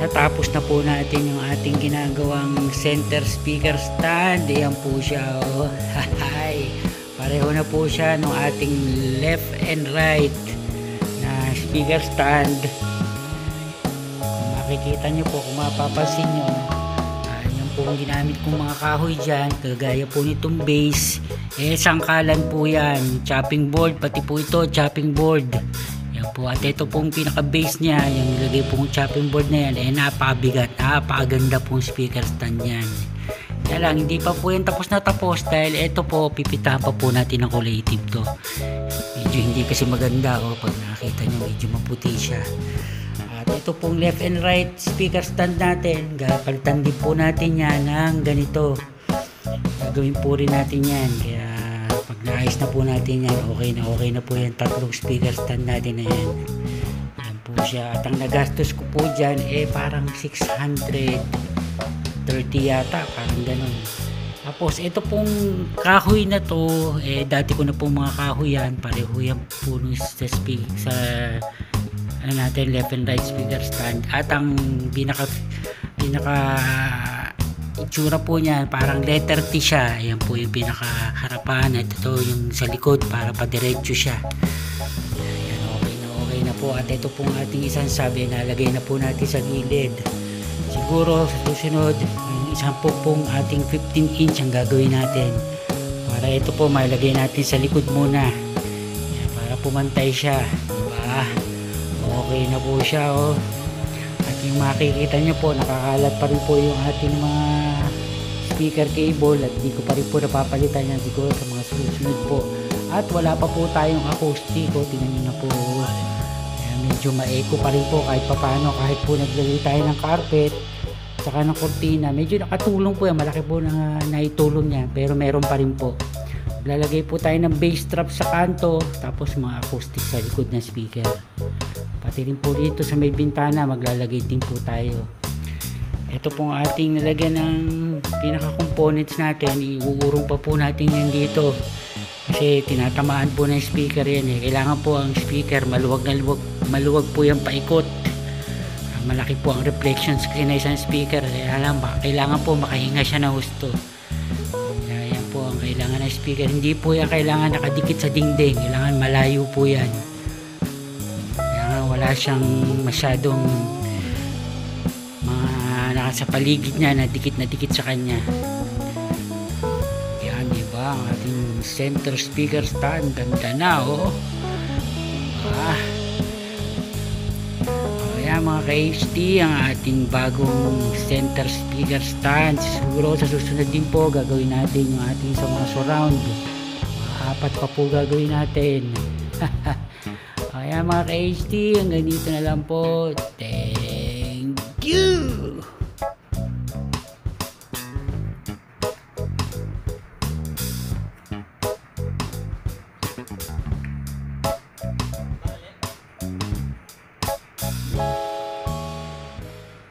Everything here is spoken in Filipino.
Natapos na po natin yung ating ginagawang center speaker stand. Ayan po siya, oh. Pareho na po siya ng ating left and right na speaker stand. Kung makikita nyo po, kung mapapansin nyo, yan po ang ginamit kong mga kahoy dyan, kagaya po nitong base, sangkalan po yan, chopping board, pati po ito chopping board. Po. At ito pong pinaka base niya, yung nilagay pong chopping board na yan, napakabigat, napakaganda pong speaker stand yan. Kaya lang, hindi pa po yan tapos na tapos dahil ito po, pipitahan pa po natin ng kulay itim to. Medyo hindi kasi maganda, pag nakita nyo medyo maputi siya. At ito pong left and right speaker stand natin, palitan din po natin yan ng ganito. Gagawin po rin natin yan, kaya naayos na po natin yan, okay na po yan, tatlong speaker stand natin na yan. Yan po siya. At ang nagastos ko po dyan parang 630 yata, parang ganun. Tapos ito pong kahoy na to, dati ko na po mga kahoy yan, pareho yan po sa natin left and right speaker stand. At ang pinaka itsura po niya, parang letter T siya. Ayan po yung pinakaharapan at ito yung sa likod para padiretso siya. Ayan, okay na po. At ito pong ating isang sabi, nalagay na po natin sa gilid. Siguro sa susunod, yung isang pong ating 15 inch ang gagawin natin. Para ito po malagay natin sa likod muna. Ayan, para pumantay siya. Diba? Okay na po siya, oh. Yung makikita nyo po, nakakalat pa rin po yung ating mga speaker cable at di ko pa rin po napapalitan yan siguro sa mga susunod po. At wala pa po tayong acoustic, tingnan nyo na po. Kaya medyo ma-echo pa rin po kahit papano, kahit po naglagay tayo ng carpet saka ng kortina, medyo nakatulong po yan, malaki po na naitulong yan, pero meron pa rin po. Lalagay po tayo ng bass trap sa kanto, tapos mga acoustic sa likod ng speaker. Pati rin po dito sa may bintana, maglalagay din po tayo. Ito pong ating nalagyan ng pinaka-components natin, iuurong pa po natin yan dito. Kasi tinatamaan po ng speaker yan. Kailangan po ang speaker, maluwag po yan paikot. malaki po ang reflections kasi na isang speaker. Kaya lang, kailangan po makahinga siya na husto. Kaya yan po ang kailangan ng speaker. Hindi po yan kailangan nakadikit sa dingding. Kailangan malayo po yan. Kaya wala siyang masyadong mga nasa paligid niya na dikit sa kanya. Yan, diba? Ang ating center speaker stand. Ganda na, oh. Ayan mga ka-HD, ang ating bagong center speaker stand. Siguro sa susunod din po gagawin natin yung ating sa mga surround. Apat pa po gagawin natin. Ayan mga ka-HD, hanggang dito na lang po.